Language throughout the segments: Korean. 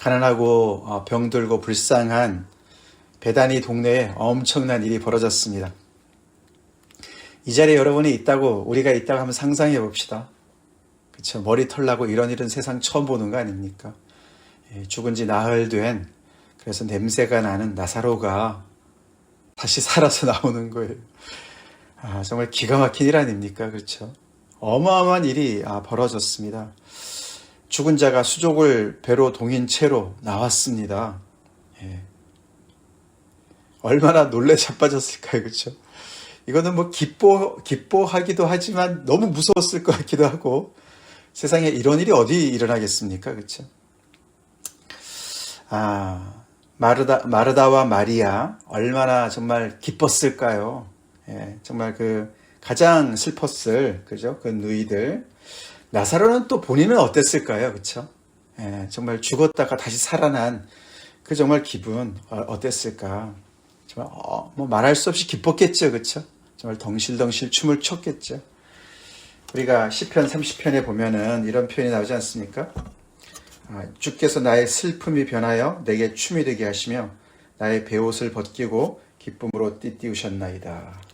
가난하고 병들고 불쌍한 베다니 동네에 엄청난 일이 벌어졌습니다. 이 자리에 여러분이 있다고, 우리가 있다고 한번 상상해 봅시다. 그쵸? 머리털 나고 이런 일은 세상 처음 보는 거 아닙니까? 죽은 지 나흘 된, 그래서 냄새가 나는 나사로가 다시 살아서 나오는 거예요. 정말 기가 막힌 일 아닙니까? 그렇죠? 어마어마한 일이 벌어졌습니다. 죽은 자가 수족을 배로 동인 채로 나왔습니다. 얼마나 놀래 자빠졌을까요? 그렇죠? 이거는 뭐 기뻐하기도 하지만 너무 무서웠을 것 같기도 하고, 세상에 이런 일이 어디 일어나겠습니까? 그렇죠? 마르다와 마리아 얼마나 정말 기뻤을까요? 정말 그 가장 슬펐을, 그죠? 그 누이들. 나사로는 또 본인은 어땠을까요? 그렇죠? 정말 죽었다가 다시 살아난 그 정말 기분 어땠을까? 정말 뭐 말할 수 없이 기뻤겠죠, 그렇죠? 정말 덩실덩실 춤을 췄겠죠. 우리가 시편 30편에 보면은 이런 표현이 나오지 않습니까? 주께서 나의 슬픔이 변하여 내게 춤이 되게 하시며 나의 베옷을 벗기고 기쁨으로 띠띠우셨나이다.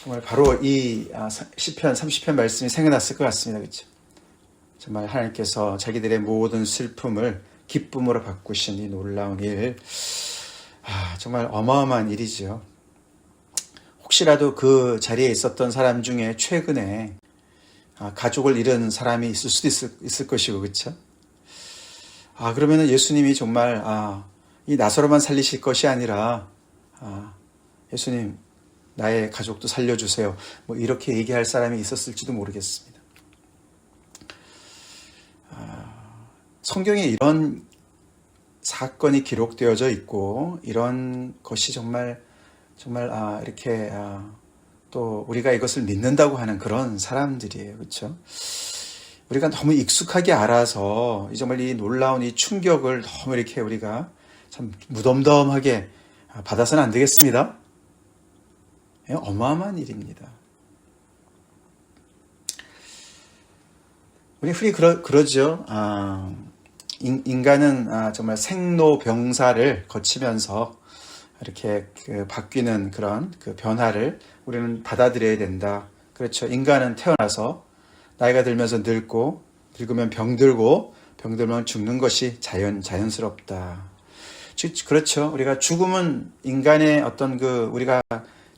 정말 바로 이 시편 30편 말씀이 생각났을 것 같습니다. 그렇죠? 정말 하나님께서 자기들의 모든 슬픔을 기쁨으로 바꾸신 이 놀라운 일, 정말 어마어마한 일이죠. 혹시라도 그 자리에 있었던 사람 중에 최근에 가족을 잃은 사람이 있을 수도 있을 것이고, 그렇죠? 그러면은 예수님이 정말 이 나사로만 살리실 것이 아니라 예수님 나의 가족도 살려주세요. 뭐 이렇게 얘기할 사람이 있었을지도 모르겠습니다. 성경에 이런 사건이 기록되어져 있고 이런 것이 정말 이렇게 또 우리가 이것을 믿는다고 하는 그런 사람들이에요. 그렇죠? 우리가 너무 익숙하게 알아서 정말 이 놀라운 이 충격을 너무 이렇게 우리가 참 무덤덤하게 받아서는 안 되겠습니다. 어마어마한 일입니다. 우리 흔히 그러죠. 인간은 정말 생로병사를 거치면서 이렇게 바뀌는 그런 변화를 우리는 받아들여야 된다. 그렇죠. 인간은 태어나서 나이가 들면서 늙고, 늙으면 병들고, 병들면 죽는 것이 자연스럽다. 그렇죠. 우리가 죽음은 인간의 어떤 우리가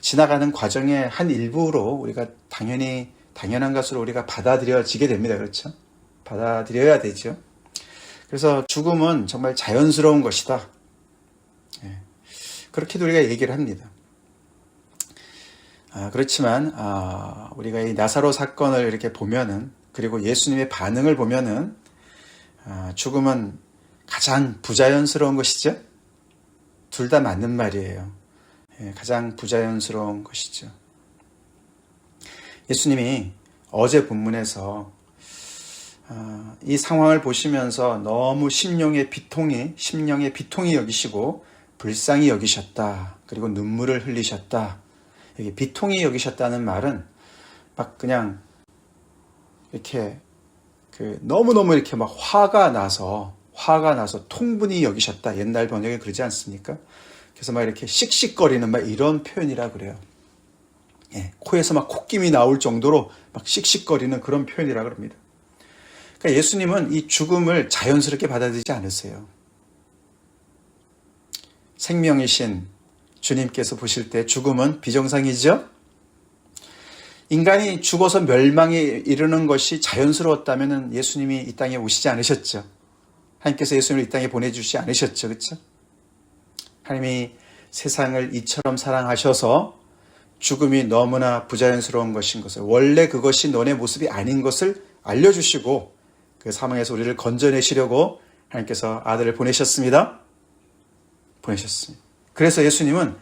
지나가는 과정의 한 일부로 우리가 당연한 것으로 우리가 받아들여지게 됩니다. 그렇죠. 받아들여야 되죠. 그래서 죽음은 정말 자연스러운 것이다. 그렇게도 우리가 얘기를 합니다. 그렇지만 우리가 이 나사로 사건을 이렇게 보면은, 그리고 예수님의 반응을 보면은 죽음은 가장 부자연스러운 것이죠. 둘 다 맞는 말이에요. 가장 부자연스러운 것이죠. 예수님이 어제 본문에서 이 상황을 보시면서 너무 심령의 비통이 여기시고 불쌍히 여기셨다. 그리고 눈물을 흘리셨다. 여기 비통히 여기셨다는 말은 막 그냥 이렇게 너무너무 이렇게 막 화가 나서 통분히 여기셨다. 옛날 번역에 그러지 않습니까? 그래서 막 이렇게 씩씩거리는 막 이런 표현이라 그래요. 코에서 막 콧김이 나올 정도로 막 씩씩거리는 그런 표현이라 그럽니다. 그러니까 예수님은 이 죽음을 자연스럽게 받아들이지 않으세요. 생명이신 주님께서 보실 때 죽음은 비정상이죠? 인간이 죽어서 멸망에 이르는 것이 자연스러웠다면 예수님이 이 땅에 오시지 않으셨죠. 하나님께서 예수님을 이 땅에 보내주시지 않으셨죠. 그렇죠? 하나님이 세상을 이처럼 사랑하셔서 죽음이 너무나 부자연스러운 것인 것을, 원래 그것이 너네 모습이 아닌 것을 알려주시고 그 사망에서 우리를 건져내시려고 하나님께서 아들을 보내셨습니다. 그래서 예수님은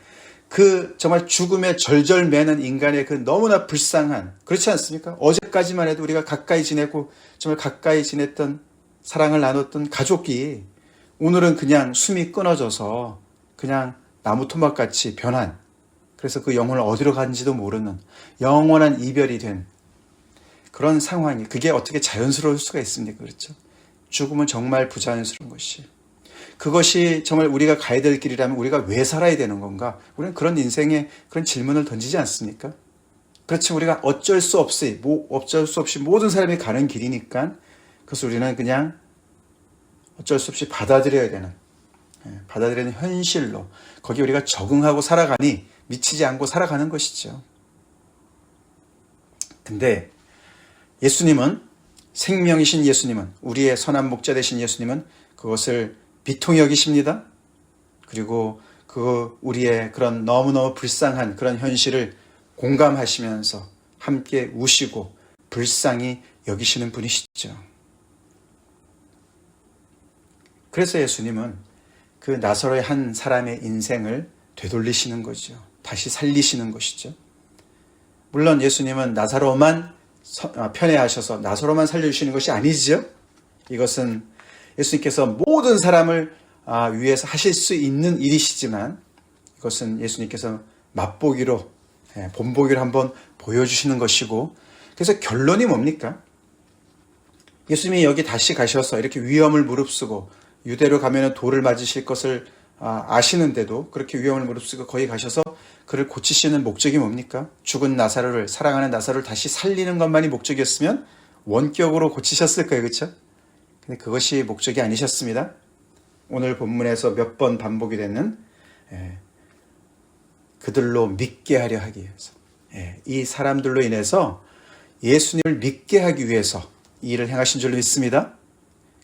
정말 죽음에 절절매는 인간의 너무나 불쌍한, 그렇지 않습니까? 어제까지만 해도 우리가 가까이 지내고 정말 가까이 지냈던, 사랑을 나눴던 가족이 오늘은 그냥 숨이 끊어져서 그냥 나무 토막같이 변한, 그래서 그 영혼을 어디로 간지도 모르는 영원한 이별이 된 그런 상황이, 그게 어떻게 자연스러울 수가 있습니까? 그렇죠? 죽음은 정말 부자연스러운 것이에요. 그것이 정말 우리가 가야 될 길이라면 우리가 왜 살아야 되는 건가? 우리는 그런 인생에 그런 질문을 던지지 않습니까? 그렇지만 우리가 어쩔 수 없이 모든 사람이 가는 길이니까 그것을 우리는 그냥 어쩔 수 없이 받아들여야 되는 현실로 거기 우리가 적응하고 살아가니 미치지 않고 살아가는 것이죠. 근데 예수님은 생명이신 예수님은 우리의 선한 목자 되신 예수님은 그것을 비통히 여기십니다. 그리고 우리의 그런 너무너무 불쌍한 그런 현실을 공감하시면서 함께 우시고 불쌍히 여기시는 분이시죠. 그래서 예수님은 그 나사로의 한 사람의 인생을 되돌리시는 거죠. 다시 살리시는 것이죠. 물론 예수님은 나사로만 편애하셔서 나사로만 살려주시는 것이 아니죠. 이것은 예수님께서 모든 사람을 위해서 하실 수 있는 일이시지만 이것은 예수님께서 맛보기로 본보기로 한번 보여주시는 것이고 그래서 결론이 뭡니까? 예수님이 여기 다시 가셔서 이렇게 위험을 무릅쓰고 유대로 가면 돌을 맞으실 것을 아시는데도 그렇게 위험을 무릅쓰고 거기 가셔서 그를 고치시는 목적이 뭡니까? 죽은 나사로를 사랑하는 나사로를 다시 살리는 것만이 목적이었으면 원격으로 고치셨을 거예요. 그렇죠? 근데 그것이 목적이 아니셨습니다. 오늘 본문에서 몇 번 반복이 되는 그들로 믿게 하려 하기 위해서 이 사람들로 인해서 예수님을 믿게 하기 위해서 이 일을 행하신 줄로 믿습니다.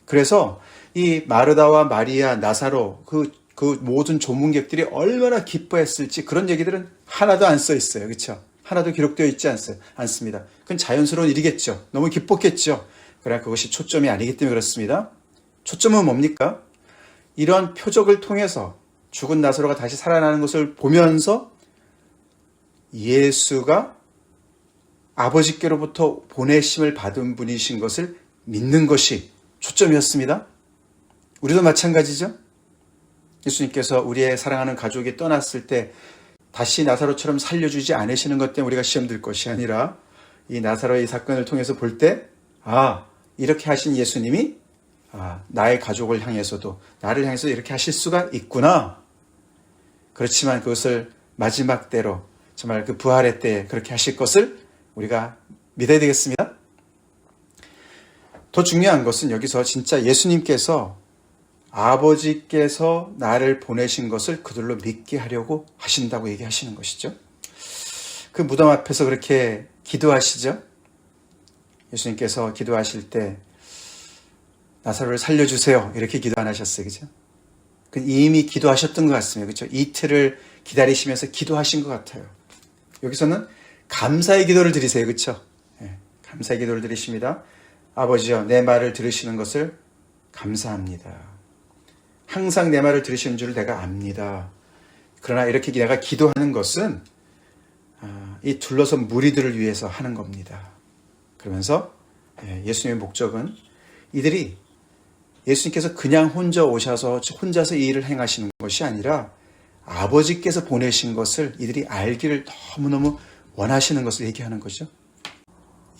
그래서 이 마르다와 마리아, 나사로 그 모든 조문객들이 얼마나 기뻐했을지 그런 얘기들은 하나도 안 써 있어요. 그렇죠? 하나도 기록되어 있지 않습니다. 그건 자연스러운 일이겠죠. 너무 기뻤겠죠. 그러나 그것이 초점이 아니기 때문에 그렇습니다. 초점은 뭡니까? 이런 표적을 통해서 죽은 나사로가 다시 살아나는 것을 보면서 예수가 아버지께로부터 보내심을 받은 분이신 것을 믿는 것이 초점이었습니다. 우리도 마찬가지죠. 예수님께서 우리의 사랑하는 가족이 떠났을 때 다시 나사로처럼 살려주지 않으시는 것 때문에 우리가 시험 들 것이 아니라 이 나사로의 사건을 통해서 볼 때 이렇게 하신 예수님이 나의 가족을 향해서도 나를 향해서 이렇게 하실 수가 있구나. 그렇지만 그것을 마지막 때로 정말 그 부활의 때에 그렇게 하실 것을 우리가 믿어야 되겠습니다. 더 중요한 것은 여기서 진짜 예수님께서 아버지께서 나를 보내신 것을 그들로 믿게 하려고 하신다고 얘기하시는 것이죠. 그 무덤 앞에서 그렇게 기도하시죠. 예수님께서 기도하실 때 나사로를 살려주세요 이렇게 기도 안 하셨어요. 그죠? 이미 기도하셨던 것 같습니다. 그렇죠? 이틀을 기다리시면서 기도하신 것 같아요. 여기서는 감사의 기도를 드리세요. 그렇죠? 감사의 기도를 드리십니다. 아버지여 내 말을 들으시는 것을 감사합니다. 항상 내 말을 들으시는 줄 내가 압니다. 그러나 이렇게 내가 기도하는 것은 이 둘러선 무리들을 위해서 하는 겁니다. 그러면서 예수님의 목적은 이들이 예수님께서 그냥 혼자 오셔서 혼자서 이 일을 행하시는 것이 아니라 아버지께서 보내신 것을 이들이 알기를 너무너무 원하시는 것을 얘기하는 거죠.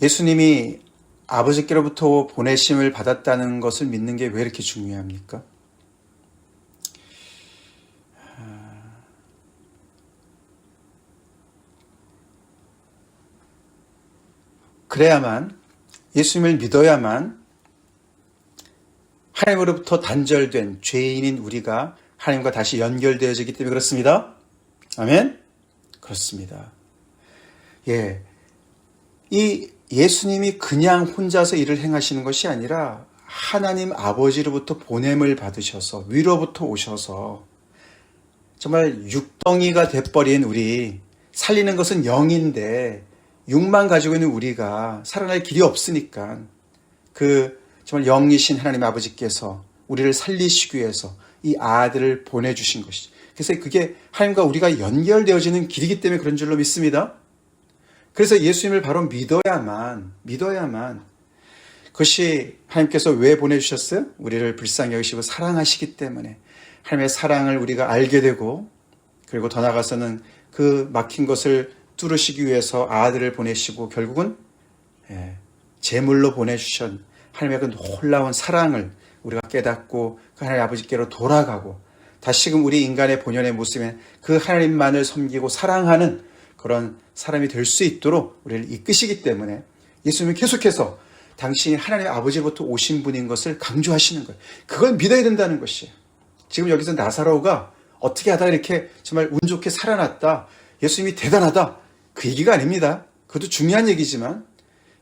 예수님이 아버지께로부터 보내심을 받았다는 것을 믿는 게 왜 이렇게 중요합니까? 그래야만 예수님을 믿어야만 하나님으로부터 단절된 죄인인 우리가 하나님과 다시 연결되어지기 때문에 그렇습니다. 아멘? 그렇습니다. 이 예수님이 그냥 혼자서 일을 행하시는 것이 아니라 하나님 아버지로부터 보냄을 받으셔서 위로부터 오셔서 정말 육덩이가 돼버린 우리 살리는 것은 영인데 육만 가지고 있는 우리가 살아날 길이 없으니까 정말 영이신 하나님 아버지께서 우리를 살리시기 위해서 이 아들을 보내주신 것이죠. 그래서 그게 하나님과 우리가 연결되어지는 길이기 때문에 그런 줄로 믿습니다. 그래서 예수님을 바로 믿어야만 그것이 하나님께서 왜 보내주셨어요? 우리를 불쌍히 여기시고 사랑하시기 때문에 하나님의 사랑을 우리가 알게 되고 그리고 더 나아가서는 그 막힌 것을 뚫으시기 위해서 아들을 보내시고 결국은 제물로 보내주신 하나님의 그 놀라운 사랑을 우리가 깨닫고 그 하나님 아버지께로 돌아가고 다시금 우리 인간의 본연의 모습인 그 하나님만을 섬기고 사랑하는 그런 사람이 될 수 있도록 우리를 이끄시기 때문에 예수님은 계속해서 당신이 하나님 아버지로부터 오신 분인 것을 강조하시는 거예요. 그걸 믿어야 된다는 것이에요. 지금 여기서 나사로가 어떻게 하다 이렇게 정말 운 좋게 살아났다. 예수님이 대단하다. 그 얘기가 아닙니다. 그것도 중요한 얘기지만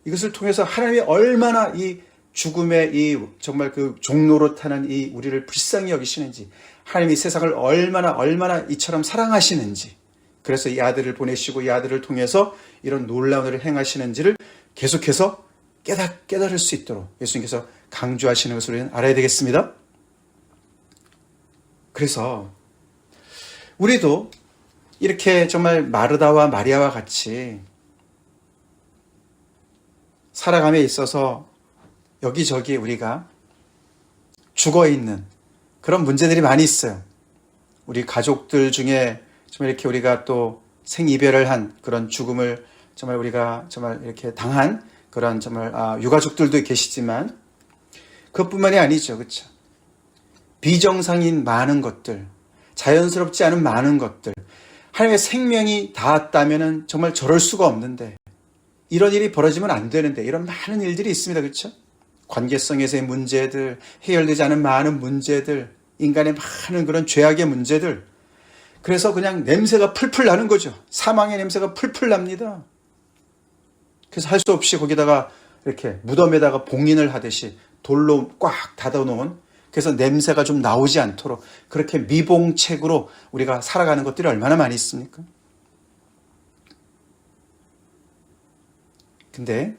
이것을 통해서 하나님이 얼마나 이 죽음의 이 정말 그 종로로 타는 이 우리를 불쌍히 여기시는지, 하나님이 세상을 얼마나 이처럼 사랑하시는지, 그래서 이 아들을 보내시고 이 아들을 통해서 이런 놀라운 일을 행하시는지를 계속해서 깨달을 수 있도록 예수님께서 강조하시는 것을 우리는 알아야 되겠습니다. 그래서 우리도 이렇게 정말 마르다와 마리아와 같이 살아감에 있어서 여기저기 우리가 죽어있는 그런 문제들이 많이 있어요. 우리 가족들 중에 정말 이렇게 우리가 또 생이별을 한 그런 죽음을 정말 우리가 정말 이렇게 당한 그런 정말 유가족들도 계시지만 그것뿐만이 아니죠. 그렇죠? 비정상인 많은 것들, 자연스럽지 않은 많은 것들, 하나님의 생명이 닿았다면 정말 저럴 수가 없는데, 이런 일이 벌어지면 안 되는데, 이런 많은 일들이 있습니다. 그렇죠? 관계성에서의 문제들, 해결되지 않은 많은 문제들, 인간의 많은 그런 죄악의 문제들, 그래서 그냥 냄새가 풀풀 나는 거죠. 사망의 냄새가 풀풀 납니다. 그래서 할 수 없이 거기다가 이렇게 무덤에다가 봉인을 하듯이 돌로 꽉 닫아놓은, 그래서 냄새가 좀 나오지 않도록 그렇게 미봉책으로 우리가 살아가는 것들이 얼마나 많이 있습니까? 근데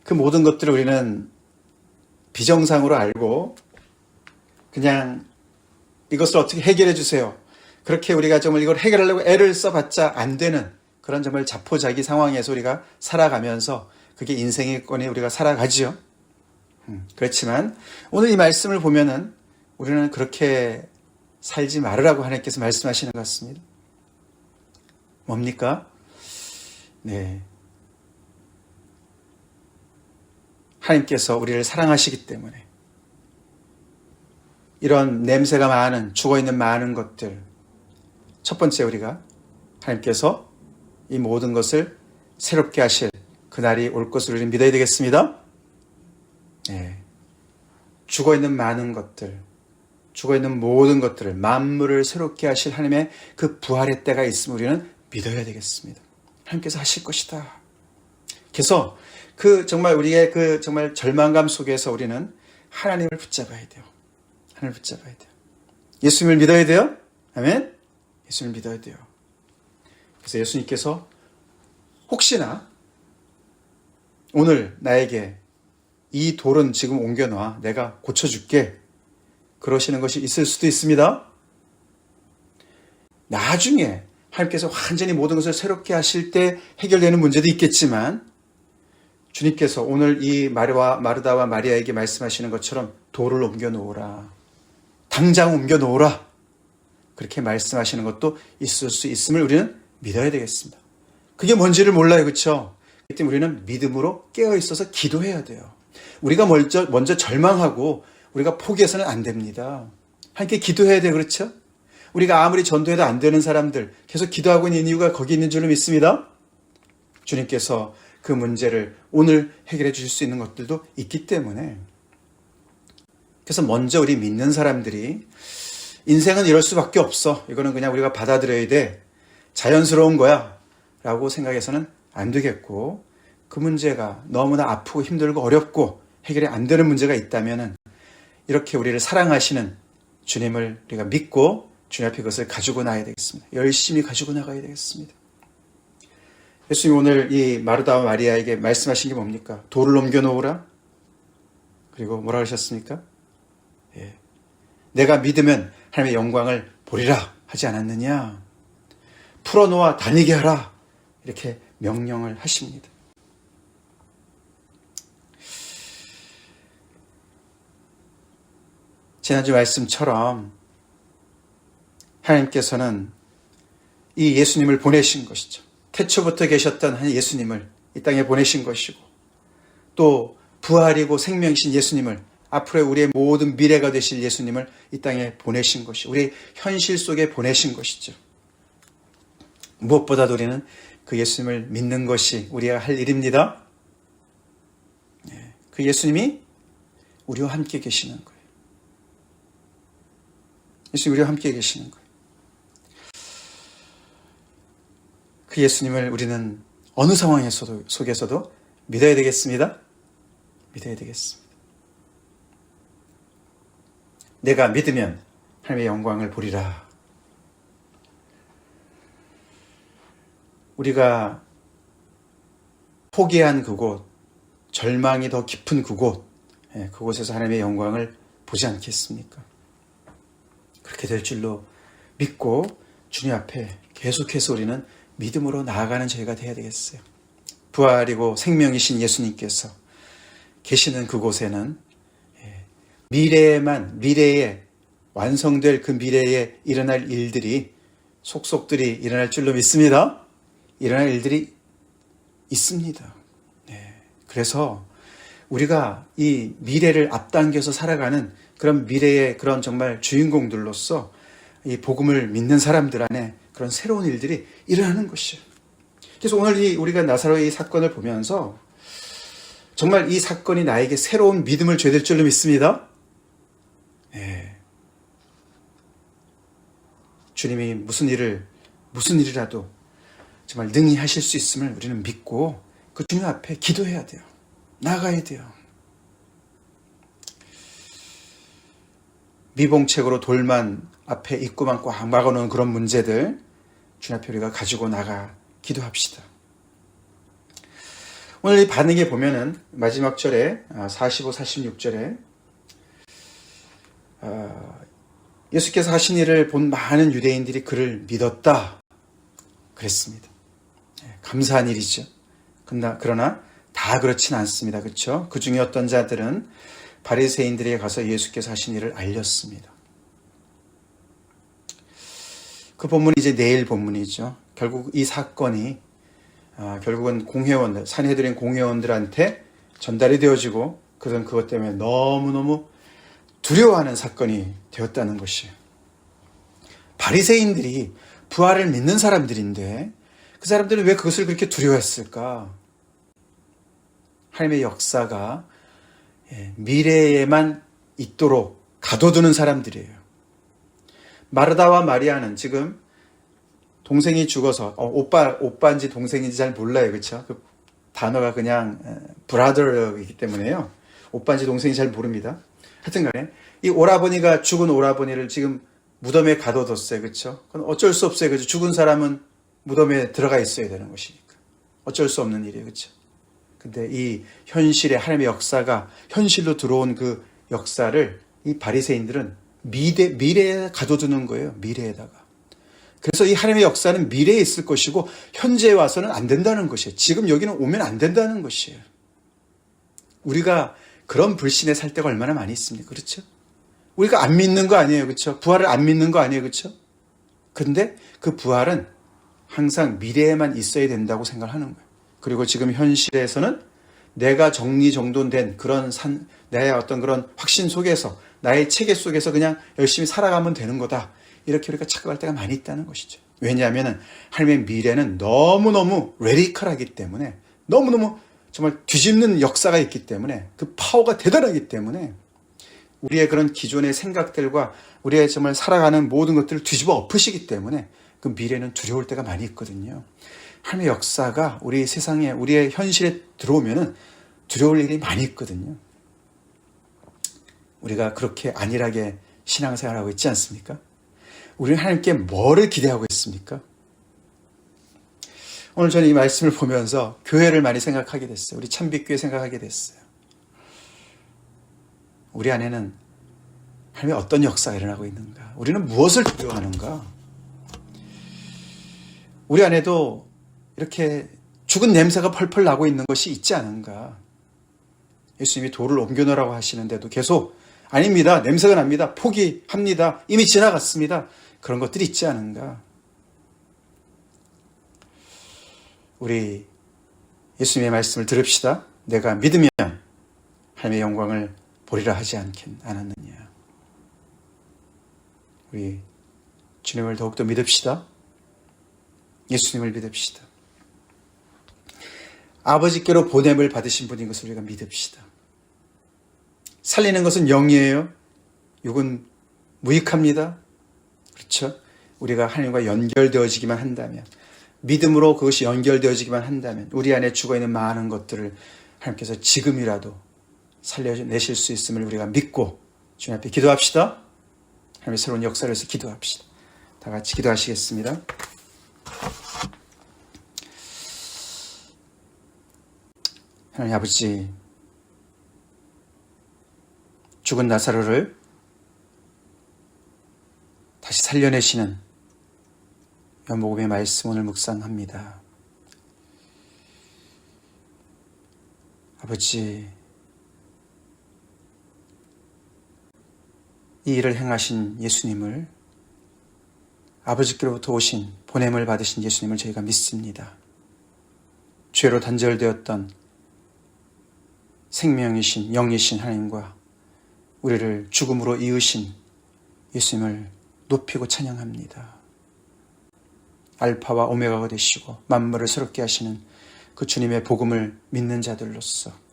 그 모든 것들을 우리는 비정상으로 알고 그냥 이것을 어떻게 해결해 주세요. 그렇게 우리가 정말 이걸 해결하려고 애를 써봤자 안 되는 그런 정말 자포자기 상황에서 우리가 살아가면서 그게 인생의 권에 우리가 살아가지요. 그렇지만 오늘 이 말씀을 보면은 우리는 그렇게 살지 말으라고 하나님께서 말씀하시는 것 같습니다. 뭡니까? 네. 하나님께서 우리를 사랑하시기 때문에 이런 냄새가 많은, 죽어있는 많은 것들, 첫 번째 우리가 하나님께서 이 모든 것을 새롭게 하실 그날이 올 것을 우리는 믿어야 되겠습니다. 네. 죽어있는 많은 것들, 죽어있는 모든 것들을, 만물을 새롭게 하실 하나님의 그 부활의 때가 있음을 우리는 믿어야 되겠습니다. 하나님께서 하실 것이다. 그래서 그 정말 우리의 그 정말 절망감 속에서 우리는 하나님을 붙잡아야 돼요. 하나님을 붙잡아야 돼요. 예수님을 믿어야 돼요. 아멘. 예수님을 믿어야 돼요. 그래서 예수님께서 혹시나 오늘 나에게 이 돌은 지금 옮겨놔. 내가 고쳐줄게. 그러시는 것이 있을 수도 있습니다. 나중에 하나님께서 완전히 모든 것을 새롭게 하실 때 해결되는 문제도 있겠지만 주님께서 오늘 이 마르다와 마리아에게 말씀하시는 것처럼 돌을 옮겨 놓으라. 당장 옮겨 놓으라. 그렇게 말씀하시는 것도 있을 수 있음을 우리는 믿어야 되겠습니다. 그게 뭔지를 몰라요. 그렇죠? 그렇기 때문에 우리는 믿음으로 깨어 있어서 기도해야 돼요. 우리가 먼저 절망하고 우리가 포기해서는 안 됩니다. 함께 기도해야 돼요. 그렇죠? 우리가 아무리 전도해도 안 되는 사람들 계속 기도하고 있는 이유가 거기 있는 줄로 믿습니다. 주님께서 그 문제를 오늘 해결해 주실 수 있는 것들도 있기 때문에, 그래서 먼저 우리 믿는 사람들이 인생은 이럴 수밖에 없어. 이거는 그냥 우리가 받아들여야 돼. 자연스러운 거야. 라고 생각해서는 안 되겠고, 그 문제가 너무나 아프고 힘들고 어렵고 해결이 안 되는 문제가 있다면 이렇게 우리를 사랑하시는 주님을 우리가 믿고 주님 앞에 그것을 가지고 나가야 되겠습니다. 열심히 가지고 나가야 되겠습니다. 예수님 오늘 이 마르다와 마리아에게 말씀하신 게 뭡니까? 돌을 옮겨 놓으라. 그리고 뭐라 하셨습니까? 예. 내가 믿으면 하나님의 영광을 보리라 하지 않았느냐? 풀어놓아 다니게 하라. 이렇게 명령을 하십니다. 지난주 말씀처럼 하나님께서는 이 예수님을 보내신 것이죠. 태초부터 계셨던 한 예수님을 이 땅에 보내신 것이고, 또 부활이고 생명이신 예수님을 앞으로의 우리의 모든 미래가 되실 예수님을 이 땅에 보내신 것이, 우리 현실 속에 보내신 것이죠. 무엇보다도 우리는 그 예수님을 믿는 것이 우리가 할 일입니다. 그 예수님이 우리와 함께 계시는 거예요. 예수님 우리와 함께 계시는 거예요. 그 예수님을 우리는 어느 속에서도 믿어야 되겠습니다. 믿어야 되겠습니다. 내가 믿으면 하나님의 영광을 보리라. 우리가 포기한 그곳, 절망이 더 깊은 그곳, 그곳에서 하나님의 영광을 보지 않겠습니까? 그렇게 될 줄로 믿고 주님 앞에 계속해서 우리는 믿음으로 나아가는 저희가 되어야 되겠어요. 부활이고 생명이신 예수님께서 계시는 그곳에는 미래에 완성될 그 미래에 일어날 일들이 속속들이 일어날 줄로 믿습니다. 일어날 일들이 있습니다. 그래서 우리가 이 미래를 앞당겨서 살아가는 그런 미래의 그런 정말 주인공들로서 이 복음을 믿는 사람들 안에 그런 새로운 일들이 일어나는 것이에요. 그래서 오늘 우리가 나사로의 이 사건을 보면서 정말 이 사건이 나에게 새로운 믿음을 줘야 될 줄로 믿습니다. 주님이 무슨 일이라도 정말 능히 하실 수 있음을 우리는 믿고 그 주님 앞에 기도해야 돼요. 나가야 돼요. 미봉책으로 돌만 앞에 입구만 꽉 막아놓은 그런 문제들 주님 앞에 우리가 가지고 나가 기도합시다. 오늘 이 반응에 보면은 마지막 절에 45, 46절에 예수께서 하신 일을 본 많은 유대인들이 그를 믿었다 그랬습니다. 감사한 일이죠. 그러나 다 그렇진 않습니다. 그렇죠? 그 중에 어떤 자들은 바리새인들에게 가서 예수께서 하신 일을 알렸습니다. 그 본문이 이제 내일 본문이죠. 결국 이 사건이 결국은 산헤드린 공회원들한테 전달이 되어지고 그들은 그것 때문에 너무너무 두려워하는 사건이 되었다는 것이에요. 바리새인들이 부활을 믿는 사람들인데 그 사람들은 왜 그것을 그렇게 두려워했을까? 하나님의 역사가 미래에만 있도록 가둬두는 사람들이에요. 마르다와 마리아는 지금 동생이 죽어서 오빠인지 동생인지 잘 몰라요. 그렇죠? 그 단어가 그냥 브라더이기 때문에요. 오빠인지 동생인지 잘 모릅니다. 하여튼 간에 이 오라버니가 죽은 오라버니를 지금 무덤에 가둬뒀어요. 그렇죠? 그건 어쩔 수 없어요. 그렇죠? 죽은 사람은 무덤에 들어가 있어야 되는 것이니까. 어쩔 수 없는 일이에요. 그렇죠? 근데 이 현실의 하나님의 역사가 현실로 들어온 그 역사를 이 바리새인들은 미래에 가둬두는 거예요. 미래에다가. 그래서 이 하나님의 역사는 미래에 있을 것이고 현재에 와서는 안 된다는 것이에요. 지금 여기는 오면 안 된다는 것이에요. 우리가 그런 불신에 살 때가 얼마나 많이 있습니까? 그렇죠? 우리가 안 믿는 거 아니에요. 그렇죠? 부활을 안 믿는 거 아니에요. 그렇죠? 근데 그 부활은 항상 미래에만 있어야 된다고 생각하는 거예요. 그리고 지금 현실에서는 내가 정리정돈된 그런 나의 어떤 그런 확신 속에서 나의 체계 속에서 그냥 열심히 살아가면 되는 거다. 이렇게 우리가 착각할 때가 많이 있다는 것이죠. 왜냐하면 하나님의 미래는 너무너무 레디컬하기 때문에 너무너무 정말 뒤집는 역사가 있기 때문에 그 파워가 대단하기 때문에 우리의 그런 기존의 생각들과 우리의 정말 살아가는 모든 것들을 뒤집어 엎으시기 때문에 그 미래는 두려울 때가 많이 있거든요. 하나님의 역사가 우리 세상에 우리의 현실에 들어오면은 두려울 일이 많이 있거든요. 우리가 그렇게 안일하게 신앙생활하고 있지 않습니까? 우리는 하나님께 뭐를 기대하고 있습니까? 오늘 저는 이 말씀을 보면서 교회를 많이 생각하게 됐어요. 우리 참빛교회 생각하게 됐어요. 우리 안에는 하나님의 어떤 역사가 일어나고 있는가? 우리는 무엇을 두려워하는가? 우리 안에도 이렇게 죽은 냄새가 펄펄 나고 있는 것이 있지 않은가? 예수님이 돌을 옮겨놓으라고 하시는데도 계속 아닙니다. 냄새가 납니다. 포기합니다. 이미 지나갔습니다. 그런 것들이 있지 않은가? 우리 예수님의 말씀을 들읍시다. 내가 믿으면 하나님의 영광을 보리라 하지 않았느냐. 우리 주님을 더욱더 믿읍시다. 예수님을 믿읍시다. 아버지께로 보냄을 받으신 분인 것을 우리가 믿읍시다. 살리는 것은 영이에요. 육은 무익합니다. 그렇죠? 우리가 하나님과 연결되어지기만 한다면, 믿음으로 그것이 연결되어지기만 한다면 우리 안에 죽어있는 많은 것들을 하나님께서 지금이라도 살려내실 수 있음을 우리가 믿고 주님 앞에 기도합시다. 하나님의 새로운 역사를 위해서 기도합시다. 다 같이 기도하시겠습니다. 하나님 아버지, 죽은 나사로를 다시 살려내시는 요한복음의 말씀 오늘 묵상합니다. 아버지, 이 일을 행하신 예수님을, 아버지께로부터 오신 보냄을 받으신 예수님을 저희가 믿습니다. 죄로 단절되었던 생명이신 영이신 하나님과 우리를 죽음으로 이으신 예수님을 높이고 찬양합니다. 알파와 오메가가 되시고 만물을 새롭게 하시는 그 주님의 복음을 믿는 자들로서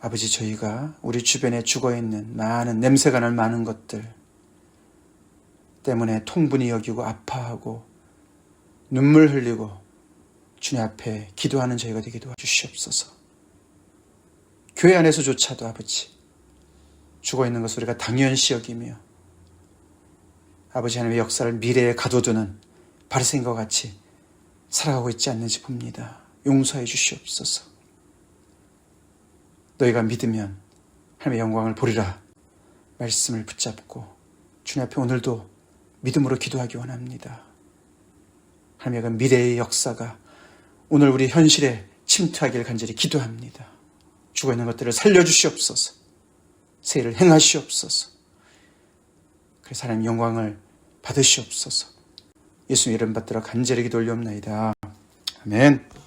아버지, 저희가 우리 주변에 죽어있는 많은 냄새가 날 많은 것들 때문에 통분이 여기고 아파하고 눈물 흘리고 주님 앞에 기도하는 저희가 되게 도와주시옵소서. 교회 안에서조차도 아버지, 죽어있는 것을 우리가 당연시 여기며 아버지 하나님의 역사를 미래에 가둬두는 바리새인과 같이 살아가고 있지 않는지 봅니다. 용서해 주시옵소서. 너희가 믿으면 하나님의 영광을 보리라 말씀을 붙잡고 주님 앞에 오늘도 믿음으로 기도하기 원합니다. 하나님의 그 미래의 역사가 오늘 우리 현실에 침투하기를 간절히 기도합니다. 죽어있는 것들을 살려주시옵소서. 새 일을 행하시옵소서. 그래서 하나님 영광을 받으시옵소서. 예수님 이름 받들어 간절히 기도 올리옵나이다. 아멘.